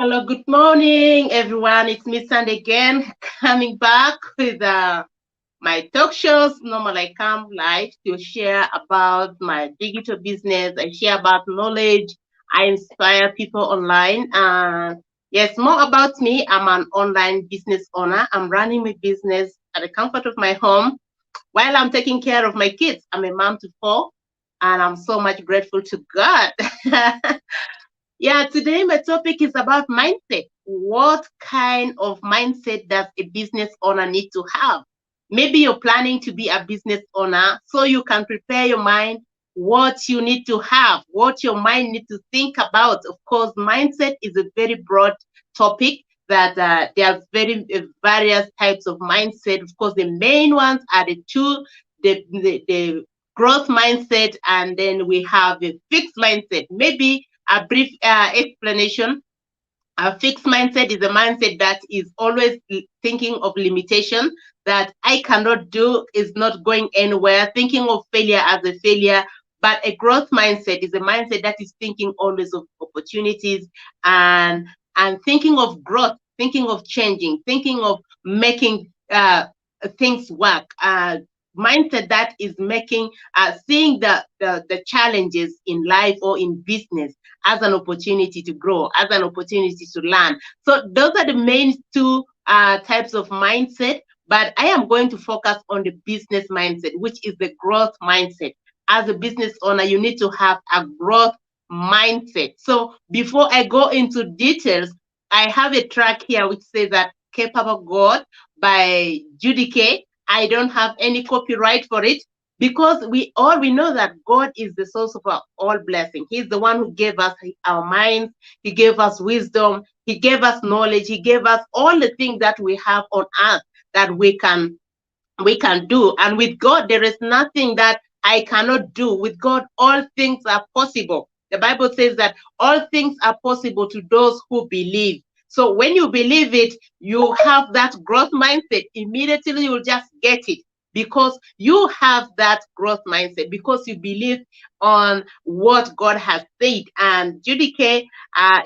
Hello, good morning, everyone. It's me, Sandy again, coming back with my talk shows. Normally, I come live to share about my digital business. I share about knowledge. I inspire people online. Yes, more about me. I'm an online business owner. I'm running my business at the comfort of my home while I'm taking care of my kids. I'm a mom to four, and I'm so much grateful to God. Yeah, today my topic is about mindset. What kind of mindset does a business owner need to have? Maybe you're planning to be a business owner, so you can prepare your mind what you need to have, what your mind needs to think about. Of course, mindset is a very broad topic that there's very various types of mindset. Of course, the main ones are the two, the growth mindset, and then we have a fixed mindset. Maybe a brief explanation. A fixed mindset is a mindset that is always thinking of limitation, that I cannot do, is not going anywhere, thinking of failure as a failure. But a growth mindset is a mindset that is thinking always of opportunities and thinking of growth, thinking of changing, thinking of making things work. Mindset that is making seeing the challenges in life or in business as an opportunity to grow, as an opportunity to learn. So those are the main two types of mindset. But I am going to focus on the business mindset, which is the growth mindset. As a business owner, you need to have a growth mindset. So before I go into details, I have a track here which says that Capable God by Judy Kay. I don't have any copyright for it because we know that God is the source of our all blessing. He's the one who gave us our minds, He gave us wisdom, He gave us knowledge, He gave us all the things that we have on earth that we can do. And with God, there is nothing that I cannot do. With God, all things are possible. The Bible says that all things are possible to those who believe. So when you believe it, you have that growth mindset. Immediately, you'll just get it because you have that growth mindset, because you believe on what God has said. And Judy Kay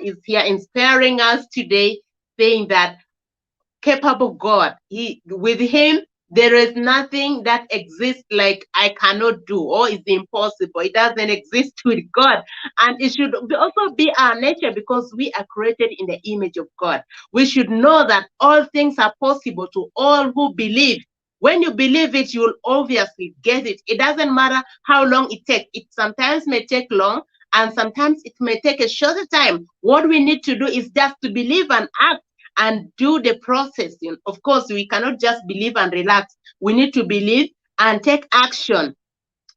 is here inspiring us today, saying that capable God. With Him, there is nothing that exists like I cannot do or is impossible. It doesn't exist with God. And it should also be our nature because we are created in the image of God. We should know that all things are possible to all who believe. When you believe it, you'll obviously get it. It doesn't matter how long it takes. It sometimes may take long and sometimes it may take a shorter time. What we need to do is just to believe and act and do the process. Of course, we cannot just believe and relax. We need to believe and take action.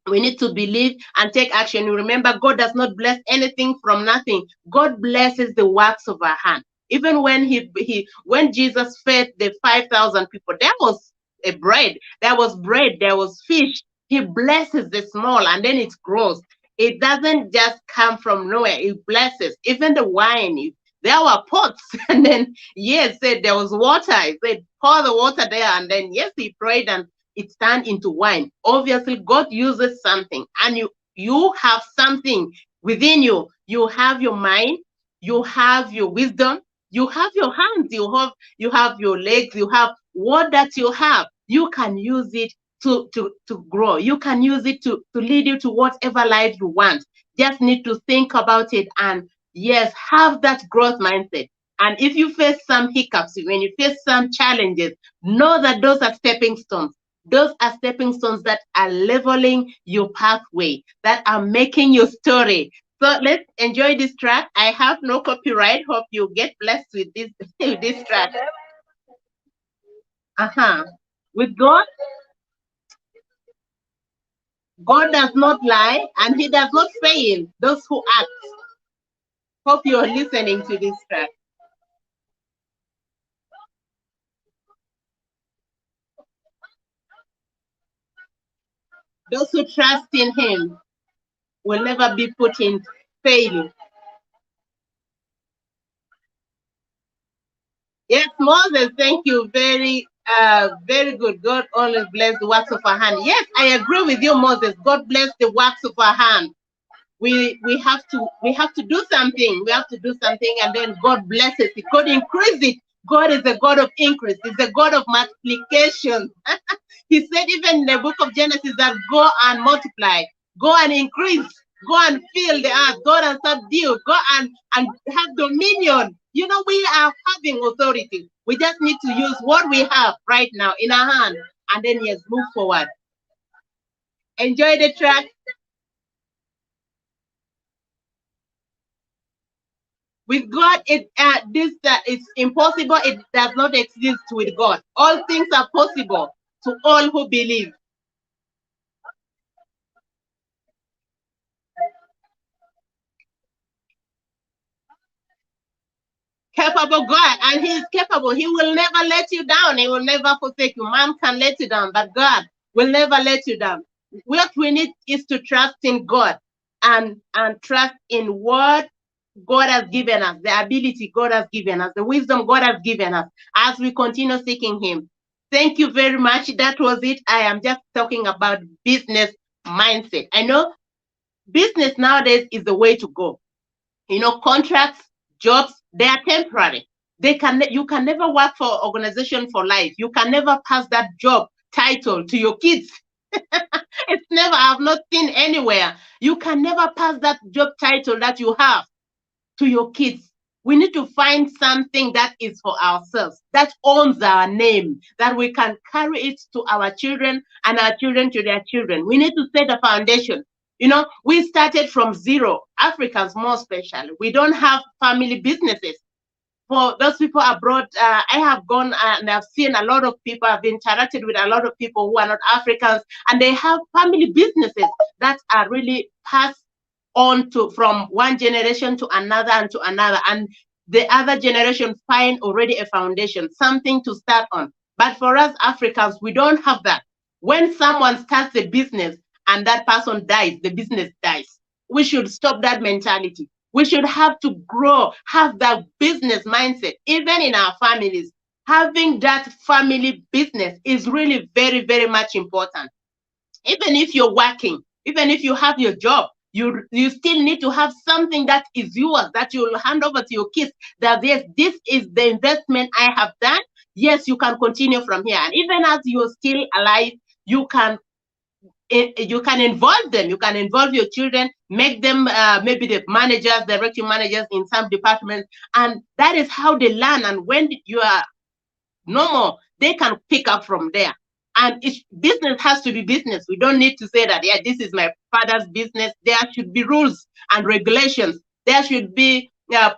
We need to believe and take action. You remember, God does not bless anything from nothing. God blesses the works of our hand. Even when when Jesus fed the 5,000 people, there was a bread, there was fish. He blesses the small and then it grows. It doesn't just come from nowhere. It blesses. Even the wine, there were pots, and then yes, said there was water. He said, pour the water there, and then yes, he prayed and it turned into wine. Obviously, God uses something, and you have something within you. You have your mind, you have your wisdom, you have your hands, you have your legs, you have what that you have. You can use it to grow. You can use it to lead you to whatever life you want. Just need to think about it and yes, have that growth mindset. And if you face some hiccups, when you face some challenges, know that those are stepping stones. Those are stepping stones that are leveling your pathway, that are making your story. So let's enjoy this track. I have no copyright. Hope you get blessed with this with this track. Uh-huh. With God, God does not lie and He does not fail those who act. Hope you are listening to this track. Those who trust in Him will never be put in failure. Yes, Moses, thank you. Very good. God always bless the works of our hand. Yes, I agree with you, Moses. God bless the works of our hand. we have to do something. We have to do something, and then God blesses it. God increases it. God is a God of increase. He's a God of multiplication. He said even in the book of Genesis that go and multiply, go and increase, go and fill the earth, go and subdue, go and have dominion. You know, we are having authority. We just need to use what we have right now in our hand, and then yes, move forward. Enjoy the track. With God, it's impossible. It does not exist with God. All things are possible to all who believe. Capable God, and He is capable. He will never let you down. He will never forsake you. Man can let you down, but God will never let you down. What we need is to trust in God and trust in what God has given us, the ability God has given us, the wisdom God has given us as we continue seeking Him. Thank you very much. That was it. I am just talking about business mindset. I know business nowadays is the way to go. You know, contracts, jobs, they are temporary. You can never work for an organization for life. You can never pass that job title to your kids. It's never, I've not seen anywhere. You can never pass that job title that you have to your kids. We need to find something that is for ourselves, that owns our name, that we can carry it to our children and our children to their children. We need to set a foundation. You know, we started from zero, Africans more especially. We don't have family businesses. For those people abroad, I have gone and I've seen a lot of people, I've interacted with a lot of people who are not Africans, and they have family businesses that are really passed on to from one generation to another and to another. And the other generation find already a foundation, something to start on. But for us Africans, we don't have that. When someone starts a business and that person dies, the business dies. We should stop that mentality. We should have to grow, have that business mindset, even in our families. Having that family business is really very, very much important. Even if you're working, even if you have your job, you still need to have something that is yours, that you'll hand over to your kids, that yes, this is the investment I have done. Yes, you can continue from here. And even as you're still alive, you can involve them. You can involve your children, make them maybe the managers, directing managers in some departments, and that is how they learn. And when you are no more, they can pick up from there. And business has to be business. We don't need to say that, yeah, this is my father's business. There should be rules and regulations. There should be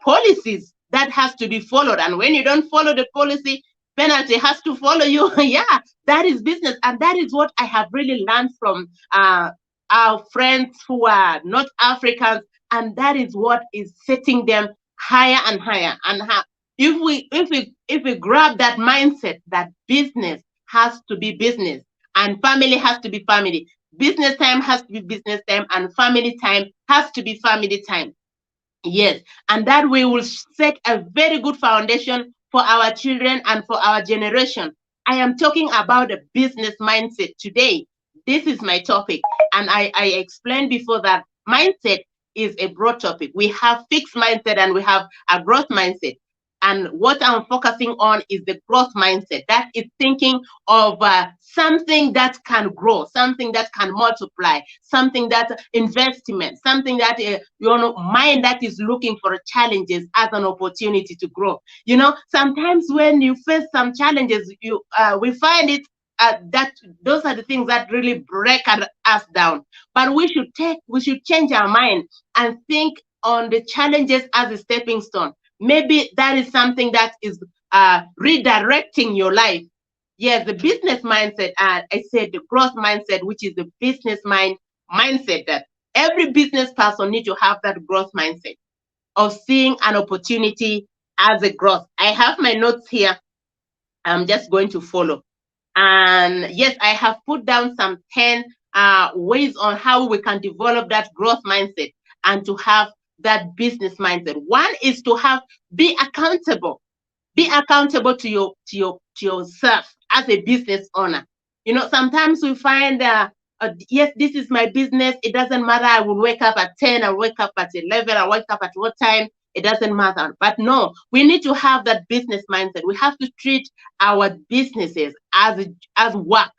policies that has to be followed. And when you don't follow the policy, penalty has to follow you. Yeah, that is business. And that is what I have really learned from our friends who are not Africans. And that is what is setting them higher and higher. And if we grab that mindset that business has to be business and family has to be family, business time has to be business time, and family time has to be family time. Yes, and that we will set a very good foundation for our children and for our generation. I am talking about a business mindset today. This is my topic, and I explained before that mindset is a broad topic. We have fixed mindset and we have a growth mindset. And what I'm focusing on is the growth mindset. That is thinking of something that can grow, something that can multiply, something that investment, something that mind that is looking for challenges as an opportunity to grow. You know, sometimes when you face some challenges, we find it that those are the things that really break us down. But we should change our mind and think on the challenges as a stepping stone. Maybe that is something that is redirecting your life. Yes, the business mindset, I said the growth mindset, which is the business mindset, that every business person needs to have that growth mindset of seeing an opportunity as a growth. I have my notes here. I'm just going to follow. And yes, I have put down some 10 ways on how we can develop that growth mindset and to have that business mindset. One is to be accountable. Be accountable to yourself as a business owner. You know, sometimes we find yes, this is my business. It doesn't matter. I will wake up at 10, I'll wake up at 11, I'll wake up at what time. It doesn't matter. But no, we need to have that business mindset. We have to treat our businesses as work.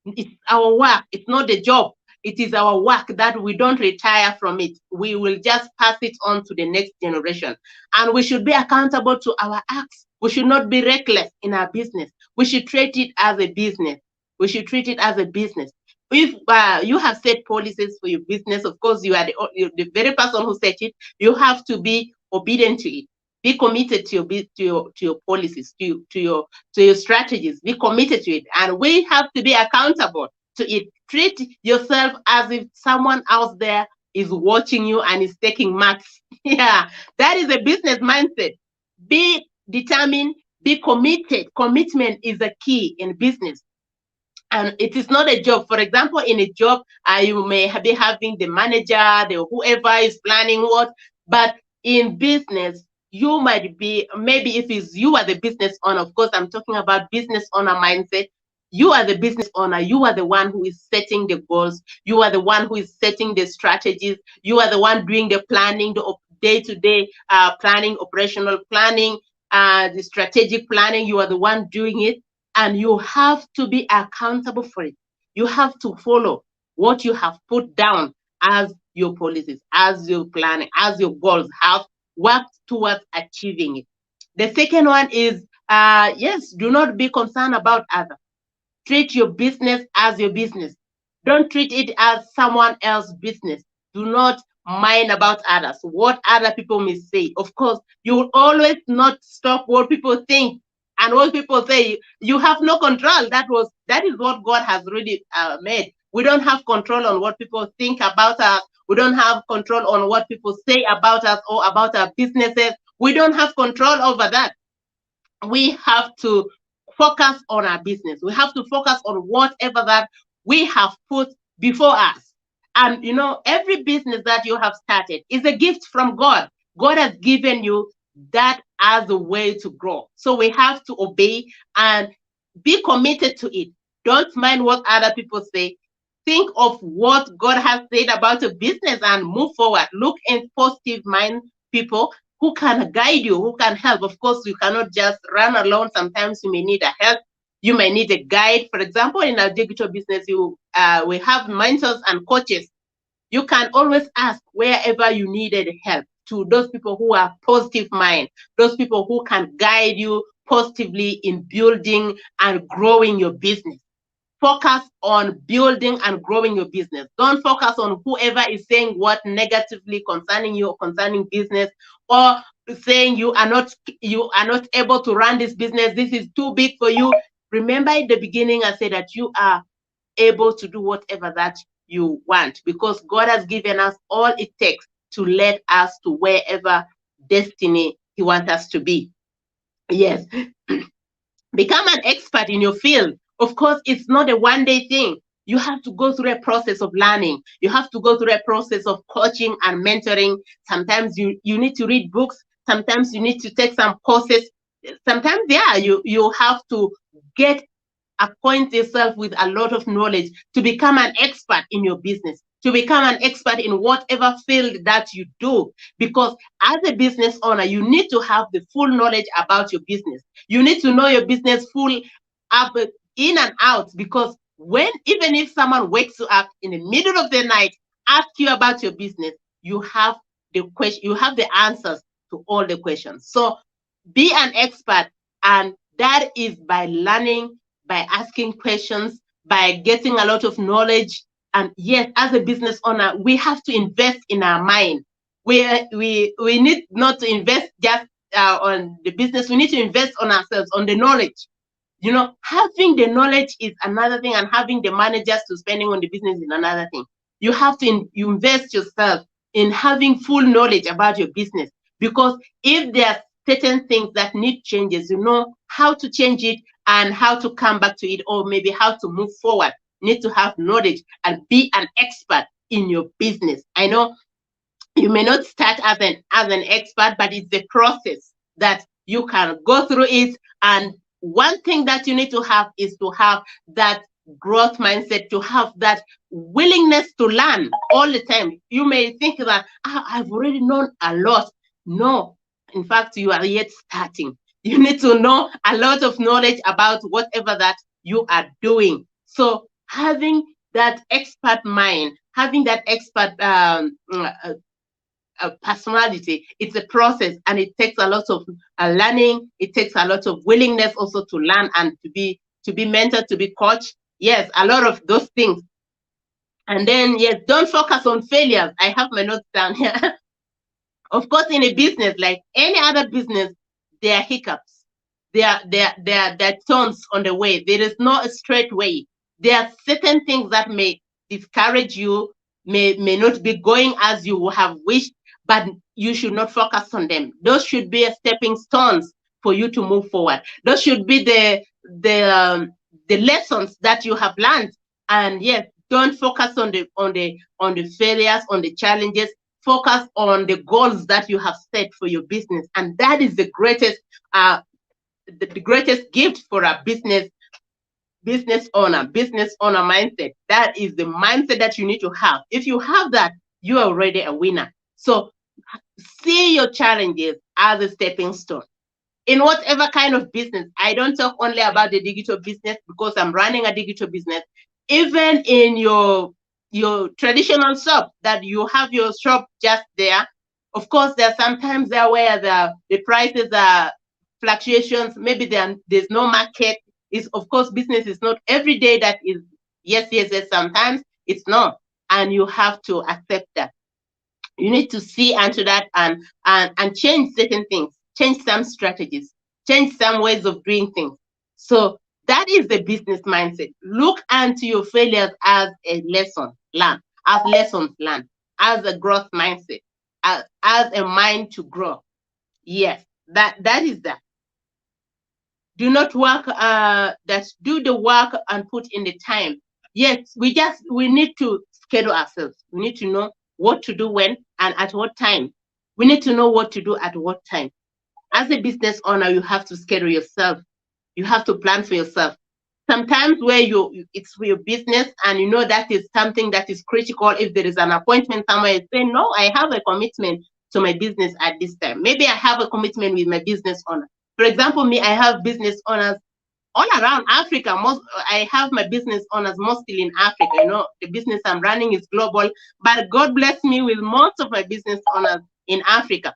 It's our work. It's not a job. It is our work that we don't retire from it. We will just pass it on to the next generation. And we should be accountable to our acts. We should not be reckless in our business. We should treat it as a business. We should treat it as a business. If you have set policies for your business, of course, you're the very person who set it. You have to be obedient to it. Be committed to your policies, to your strategies. Be committed to it, and we have to be accountable to it. Treat yourself as if someone else there is watching you and is taking marks. Yeah, that is a business mindset. Be determined. Be committed. Commitment is a key in business. And it is not a job. For example, in a job, you may be having the manager, the whoever is planning what, but in business, you might be, maybe if it's you are the business owner, of course, I'm talking about business owner mindset. You are the business owner. You are the one who is setting the goals. You are the one who is setting the strategies. You are the one doing the planning, the day-to-day planning, operational planning, the strategic planning. You are the one doing it. And you have to be accountable for it. You have to follow what you have put down as your policies, as your planning, as your goals. Have worked towards achieving it. The second one is, yes, do not be concerned about others. Treat your business as your business. Don't treat it as someone else's business. Do not mind about others, what other people may say. Of course, you will always not stop what people think and what people say. You have no control. That is what God has really made. We don't have control on what people think about us. We don't have control on what people say about us or about our businesses. We don't have control over that. We have to focus on our business. We have to focus on whatever that we have put before us. And every business that you have started is a gift from God. God has given you that as a way to grow. So we have to obey and be committed to it. Don't mind what other people say. Think of what God has said about a business and move forward. Look in positive mind people who can guide you, who can help. Of course, you cannot just run alone. Sometimes you may need a help. You may need a guide. For example, in our digital business, we have mentors and coaches. You can always ask wherever you needed help to those people who are positive mind, those people who can guide you positively in building and growing your business. Focus on building and growing your business. Don't focus on whoever is saying what negatively concerning you or concerning business, or saying you are not able to run this business. This is too big for you. Remember, in the beginning, I said that you are able to do whatever that you want, because God has given us all it takes to lead us to wherever destiny He wants us to be. Yes. Become an expert in your field. Of course, it's not a one-day thing. You have to go through a process of learning. You have to go through a process of coaching and mentoring. Sometimes you need to read books. Sometimes you need to take some courses. Sometimes, yeah, you have to acquaint yourself with a lot of knowledge to become an expert in your business, to become an expert in whatever field that you do. Because as a business owner, you need to have the full knowledge about your business. You need to know your business full up, in and out, because even if someone wakes you up in the middle of the night, ask you about your business, you have the answers to all the questions. So be an expert, and that is by learning, by asking questions, by getting a lot of knowledge. And yes, as a business owner, we have to invest in our mind. We need not to invest just on the business. We need to invest on ourselves, on the knowledge. Having the knowledge is another thing, and having the managers to spending on the business is another thing. You have to invest yourself in having full knowledge about your business, because if there are certain things that need changes, you know how to change it and how to come back to it, or maybe how to move forward. You need to have knowledge and be an expert in your business. I know you may not start as an expert, but it's the process that you can go through it. And one thing that you need to have is to have that growth mindset, to have that willingness to learn all the time. You may think that I've already known a lot. No, in fact, you are yet starting. You need to know a lot of knowledge about whatever that you are doing. So having that expert mind, having that expert personality, it's a process, and it takes a lot of learning. It takes a lot of willingness also to learn and to be mentored, to be coached. Yes, a lot of those things. And then, yes, don't focus on failures. I have my notes down here. Of course, in a business like any other business, there are hiccups. There are turns on the way. There is no straight way. There are certain things that may discourage you, may not be going as you have wished, but you should not focus on them. Those should be a stepping stones for you to move forward. Those should be the lessons that you have learned. And yes, don't focus on the failures, on the challenges. Focus on the goals that you have set for your business, and that is the greatest the greatest gift for a business owner mindset. That is the mindset that you need to have. If you have that, you are already a winner. So see your challenges as a stepping stone in whatever kind of business. I don't talk only about the digital business, because I'm running a digital business. Even in your traditional shop, that you have your shop just there. Of course, there are sometimes there where the prices are fluctuations. Maybe there's no market. Is of course, business is not every day that is yes. Sometimes it's not, and you have to accept that. You need to see into that and change certain things, change some strategies, change some ways of doing things. So that is the business mindset. Look into your failures as a lesson learned, as lessons learned, as a growth mindset, as a mind to grow. Yes, that is that. Do not work, do the work and put in the time. Yes, we need to schedule ourselves. We need to know what to do when and at what time. We need to know what to do at what time. As a business owner, you have to schedule yourself. You have to plan for yourself. Sometimes where it's for your business, and you know that is something that is critical. If there is an appointment somewhere, you say, no, I have a commitment to my business at this time. Maybe I have a commitment with my business owner. For example, me, I have business owners all around Africa. I have my business owners mostly in Africa. You know, the business I'm running is global, but God bless me with most of my business owners in Africa.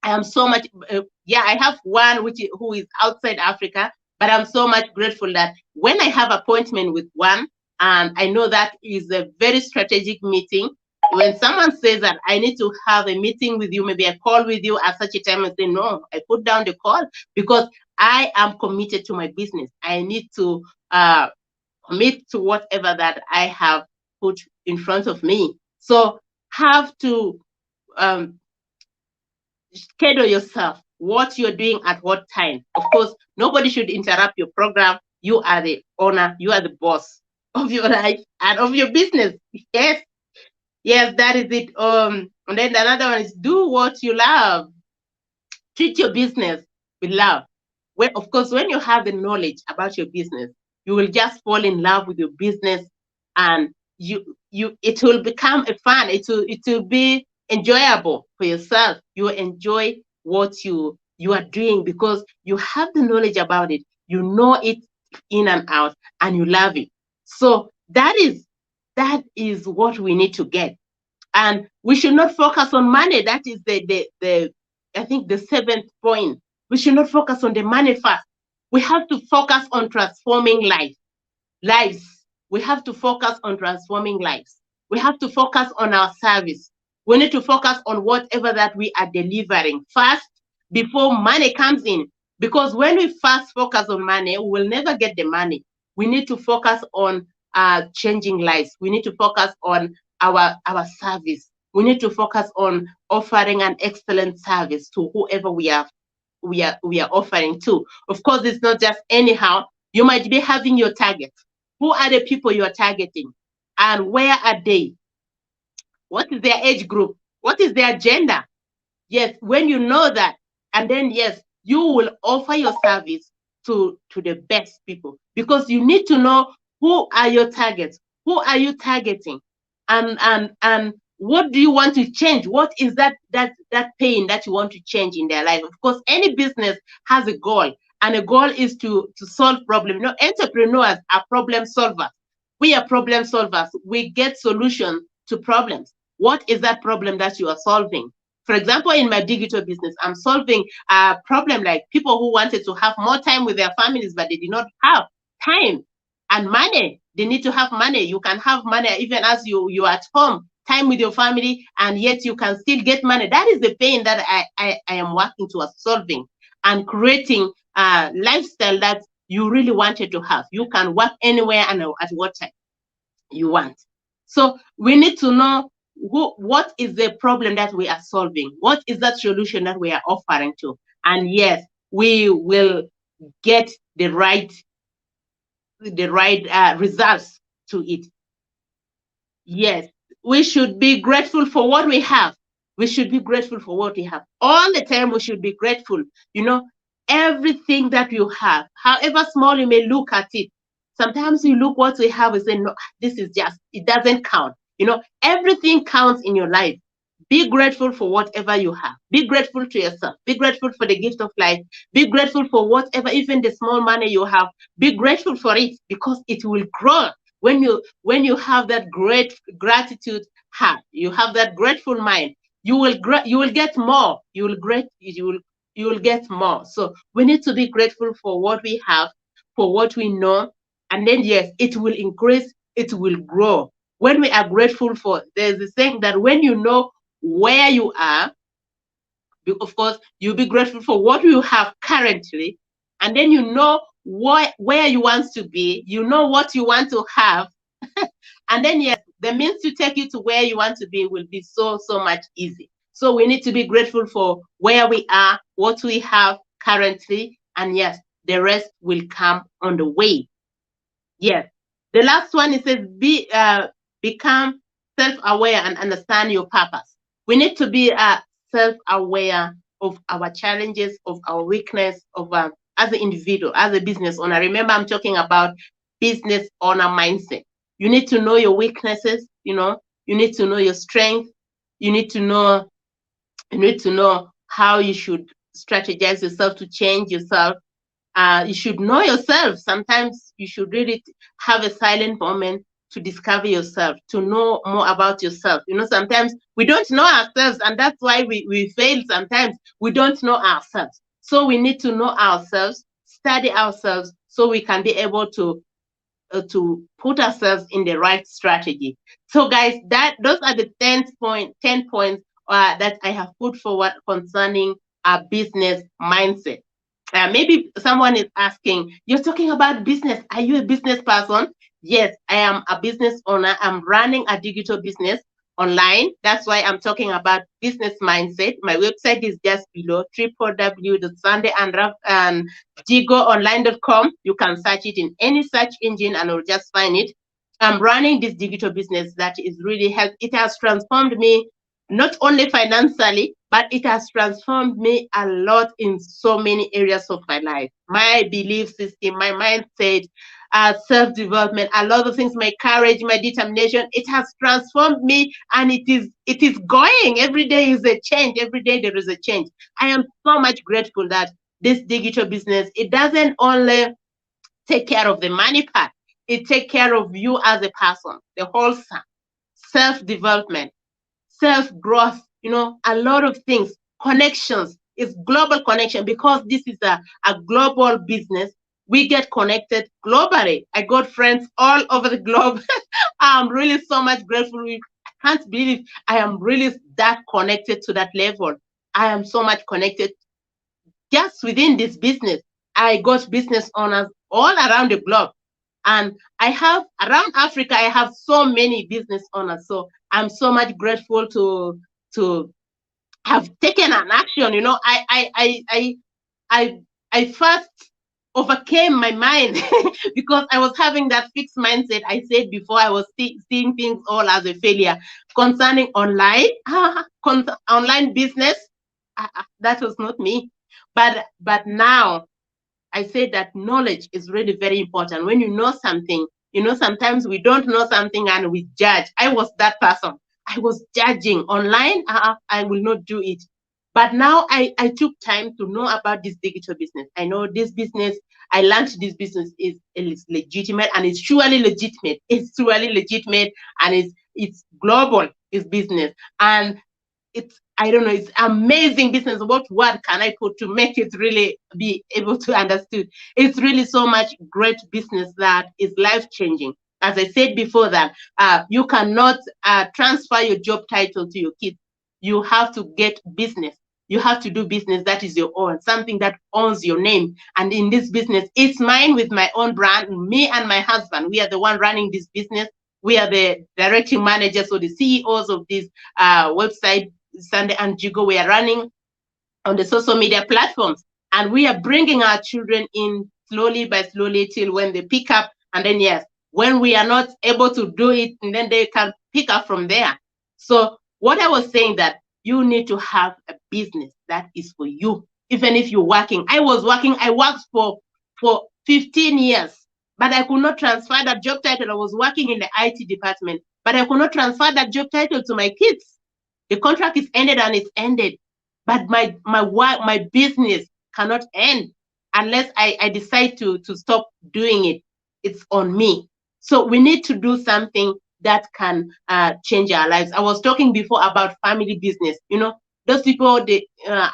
I am so much, I have one who is outside Africa, but I'm so much grateful that when I have appointment with one, and I know that is a very strategic meeting. When someone says that I need to have a meeting with you, maybe a call with you at such a time, I say, no, I put down the call because I am committed to my business. I need to commit to whatever that I have put in front of me. So have to schedule yourself, what you're doing at what time. Of course, nobody should interrupt your program. You are the owner, you are the boss of your life and of your business. Yes, that is it. And then another one is do what you love. Treat your business with love. Of course, when you have the knowledge about your business, you will just fall in love with your business, and it will become a fun. It will be enjoyable for yourself. You enjoy what you are doing because you have the knowledge about it. You know it in and out, and you love it. So that is what we need to get. And we should not focus on money. That is the I think the seventh point. We should not focus on the money first. We have to focus on transforming lives. We have to focus on transforming lives. We have to focus on our service. We need to focus on whatever that we are delivering first before money comes in. Because when we first focus on money, we will never get the money. We need to focus on changing lives. We need to focus on our service. We need to focus on offering an excellent service to whoever we are offering to. Of course, it's not just anyhow. You might be having your target. Who are the people you are targeting? And where are they? What is their age group? What is their gender? Yes, when you know that, and then yes, you will offer your service to the best people, because you need to know Who are your targets? Who are you targeting? And what do you want to change? What is that pain that you want to change in their life? Of course, any business has a goal, and a goal is to solve problems. Entrepreneurs are problem solvers. We are problem solvers. We get solutions to problems. What is that problem that you are solving? For example, in my digital business, I'm solving a problem like people who wanted to have more time with their families, but they did not have time and money. They need to have money. You can have money even as you are at home, time with your family, and yet you can still get money. That is the pain that I am working towards solving and creating a lifestyle that you really wanted to have. You can work anywhere and at what time you want. So we need to know what is the problem that we are solving? What is that solution that we are offering to? And yes, we will get the right results to it. Yes, we should be grateful for what we have. We should be grateful for what we have. All the time we should be grateful. Everything that you have, however small you may look at it, sometimes you look what we have and say, no, this is just, it doesn't count. Everything counts in your life. Be grateful for whatever you have. Be grateful to yourself. Be grateful for the gift of life. Be grateful for whatever, even the small money you have. Be grateful for it, because it will grow when you have that great gratitude heart. You have that grateful mind. You will get more. You will get more. So we need to be grateful for what we have, for what we know, and then yes, it will increase. It will grow. When we are grateful for, there's a saying that when you know where you are, of course, you'll be grateful for what you have currently, and then you know where you want to be, you know what you want to have, and then yes, the means to take you to where you want to be will be so much easy. So we need to be grateful for where we are, what we have currently, and yes, the rest will come on the way. Yes. The last one, it says become self-aware and understand your purpose. We need to be self-aware of our challenges, of our weakness, of as an individual, as a business owner. Remember, I'm talking about business owner mindset. You need to know your weaknesses. You need to know your strength. You need to know how you should strategize yourself to change yourself. You should know yourself. Sometimes you should really have a silent moment to discover yourself, to know more about yourself. Sometimes we don't know ourselves, and that's why we fail sometimes. We don't know ourselves. So we need to know ourselves, study ourselves, so we can be able to put ourselves in the right strategy. So guys, those are the 10 points that I have put forward concerning our business mindset. Maybe someone is asking, you're talking about business. Are you a business person? Yes, I am a business owner. I'm running a digital business online. That's why I'm talking about business mindset. My website is just below, www.sundayandraf.jigoonline.com. You can search it in any search engine and you'll just find it. I'm running this digital business that is really it has transformed me, not only financially, but it has transformed me a lot in so many areas of my life. My belief system, my mindset, self-development, a lot of things, my courage, my determination, it has transformed me, and it is going. Every day is a change. Every day there is a change. I am so much grateful that this digital business, it doesn't only take care of the money part, it takes care of you as a person, the whole self-development, self-growth, a lot of things, connections. It's global connection, because this is a global business. We get connected globally. I got friends all over the globe. I'm really so much grateful. I can't believe I am really that connected to that level. I am so much connected just within this business. I got business owners all around the globe. And I have around Africa, I have so many business owners. So I'm so much grateful to have taken an action. I first overcame my mind because I was having that fixed mindset. I said before, I was seeing things all as a failure concerning online business. That was not me. But now I say that knowledge is really very important. When you know something, You know, sometimes we don't know something and we judge. I was that person. I was judging online. I will not do it. But now I took time to know about this digital business. I know this business, I learned this business is legitimate, and it's surely legitimate. It's surely legitimate, and it's global, it's business. And it's, I don't know, it's amazing business. What word can I put to make it really be able to understood? It's really so much great business that is life changing. As I said before, that you cannot transfer your job title to your kids. You have to get business. You have to do business that is your own, something that owns your name. And in this business, it's mine with my own brand. Me and my husband, we are the one running this business. We are the directing managers or the CEOs of this website, Sunday and Jigo. We are running on the social media platforms, and we are bringing our children in slowly by slowly till when they pick up. And then, yes, when we are not able to do it, and then they can pick up from there. So what I was saying, that you need to have a business that is for you. Even if you're working, I worked for 15 years, but I could not transfer that job title. I was working in the IT department, but I could not transfer that job title to my kids. The contract is ended and it's ended, but my business cannot end unless I decide to stop doing it. It's on me. So we need to do something that can change our lives. I was talking before about family business. You know, those people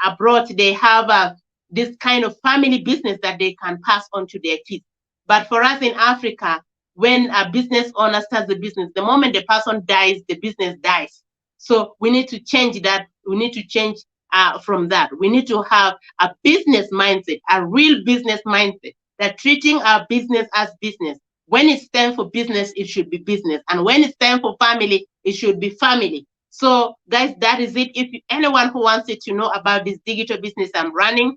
abroad, they have this kind of family business that they can pass on to their kids. But for us in Africa, when a business owner starts the business, the moment the person dies, the business dies. So we need to change that. We need to change from that. We need to have a business mindset, a real business mindset, that treating our business as business. When it's time for business, it should be business. And when it's time for family, it should be family. So, guys, that is it. If anyone who wants to know about this digital business I'm running,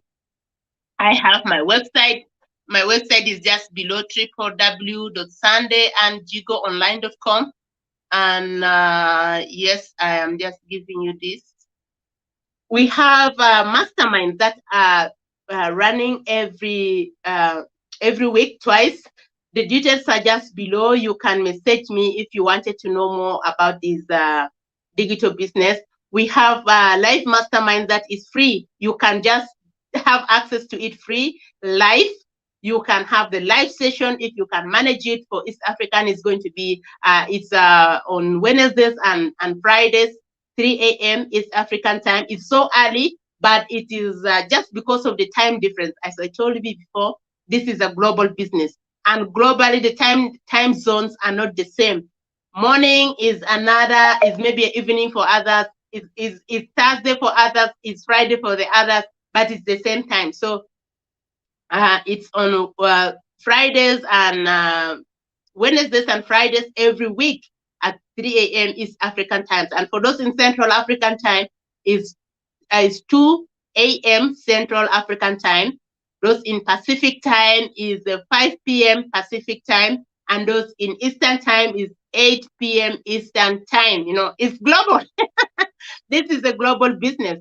I have my website. My website is just below www.sundayandjigoonline.com. And yes, I am just giving you this. We have masterminds that are running every week, twice. The details are just below. You can message me if you wanted to know more about this digital business. We have live masterminds that is free. You can just have access to it free, live. You can have the live session if you can manage it. For East African, it's going to be it's on Wednesdays and Fridays, 3 a.m. East African time. It's so early, but it is just because of the time difference. As I told you before, this is a global business, and globally the time zones are not the same. Morning is maybe evening for others. It's Thursday for others. It's Friday for the others, but it's the same time. So it's on Fridays and Wednesdays and Fridays every week at 3 a.m. East African times. And for those in Central African time, is 2 a.m. Central African time. Those in Pacific time is 5 p.m. Pacific time. And those in Eastern time is 8 p.m. Eastern time. You know, it's global. This is a global business.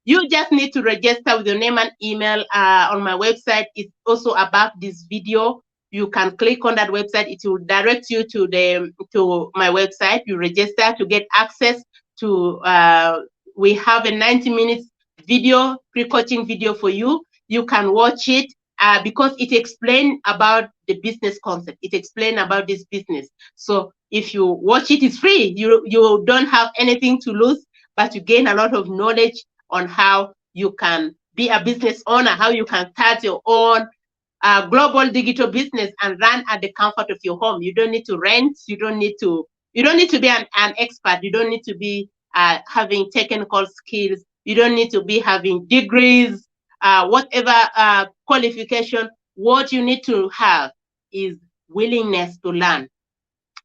You just need to register with your name and email on my website. It's also above this video. You can click on that website. It will direct you to my website. You register to get access to. We have a 90 minutes video, pre-coaching video for you. You can watch it because it explains about the business concept. It explains about this business. So if you watch it, it's free. You don't have anything to lose, but you gain a lot of knowledge on how you can be a business owner, how you can start your own global digital business and run at the comfort of your home. You don't need to rent. You don't need to be an expert. You don't need to be having technical skills. You don't need to be having degrees, whatever qualification. What you need to have is willingness to learn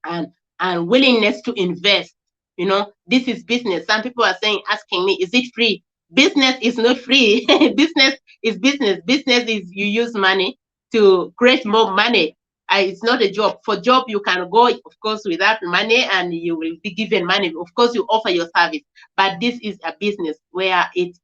and willingness to invest. You know, this is business. Some people are asking me, is it free? Business is not free. Business is business. Business is you use money to create more money. It's not a job. For job, you can go, of course, without money and you will be given money. Of course, you offer your service. But this is a business where it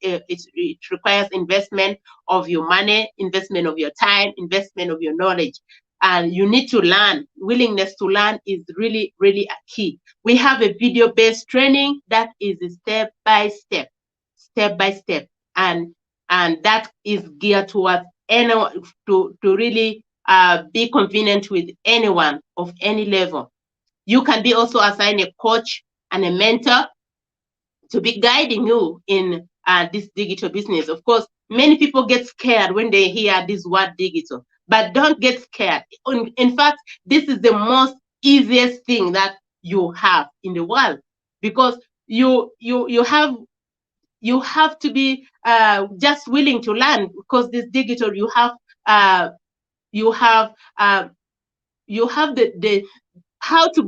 requires investment of your money, investment of your time, investment of your knowledge. and you need to learn. Willingness to learn is really, really a key. We have a video-based training that is step by step, and that is geared towards anyone to really be convenient with anyone of any level. You can be also assigned a coach and a mentor to be guiding you in this digital business. Of course, many people get scared when they hear this word digital, but don't get scared. In fact, this is the most easiest thing that you have in the world, because you have to be just willing to learn, because this digital you have the how to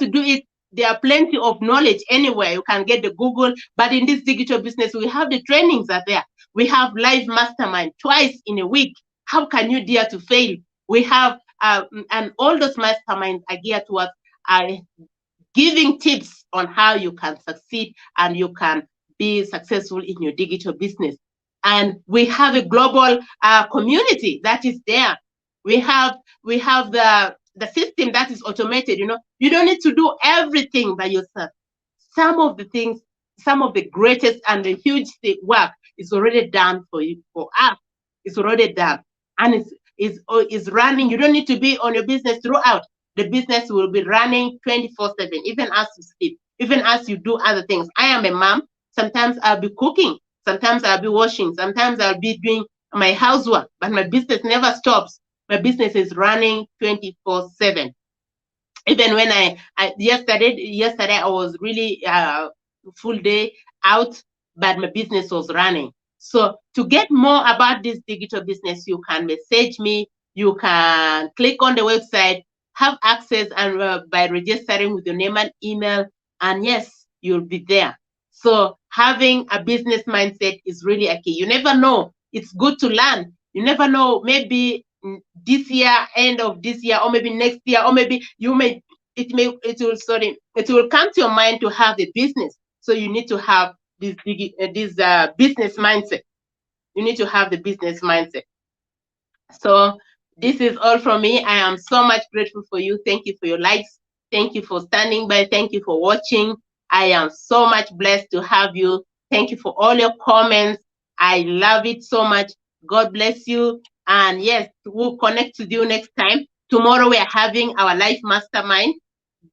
do it. There are plenty of knowledge anywhere. You can get the Google, but in this digital business, we have the trainings are there. We have live mastermind twice in a week. How can you dare to fail? We have, and all those masterminds are geared towards giving tips on how you can succeed and you can be successful in your digital business. And we have a global community that is there. We have the system that is automated. You don't need to do everything by yourself. Some of the greatest and the huge work is already done for you, for us. It's already done, and it's running. You don't need to be on your business throughout. The business will be running 24/7, even as you sleep, even as you do other things. I am a mom. Sometimes I'll be cooking. Sometimes I'll be washing. Sometimes I'll be doing my housework, but my business never stops. My business is running 24/7. Even when yesterday I was really full day out, but my business was running. So to get more about this digital business, you can message me. You can click on the website, have access, and by registering with your name and email, and yes, you'll be there. So having a business mindset is really a key. You never know. It's good to learn. You never know. Maybe this year, end of this year, or maybe next year, or maybe it will come to your mind to have a business. So you need to have this business mindset. You need to have the business mindset. So this is all from me. I am so much grateful for you. Thank you for your likes. Thank you for standing by. Thank you for watching. I am so much blessed to have you. Thank you for all your comments. I love it so much. God bless you. And yes, we'll connect with you next time. Tomorrow we are having our live mastermind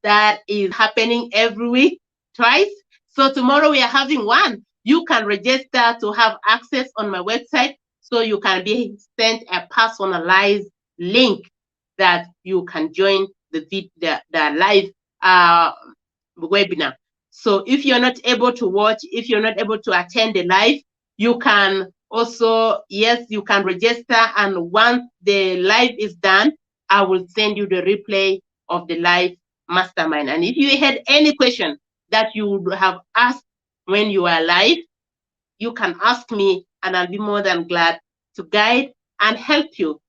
that is happening every week, twice. So tomorrow we are having one. You can register to have access on my website, so you can be sent a personalized link that you can join the live webinar. So if you're not able to watch, if you're not able to attend the live, you can also, yes, you can register, and once the live is done, I will send you the replay of the live mastermind. And if you had any question that you would have asked when you are live, you can ask me, and I'll be more than glad to guide and help you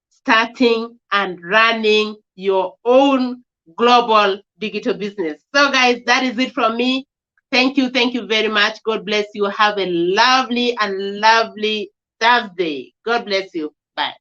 starting and running your own global digital business. So guys, that is it from me. Thank you very much. God bless you. Have a lovely and lovely Thursday. God bless you. Bye.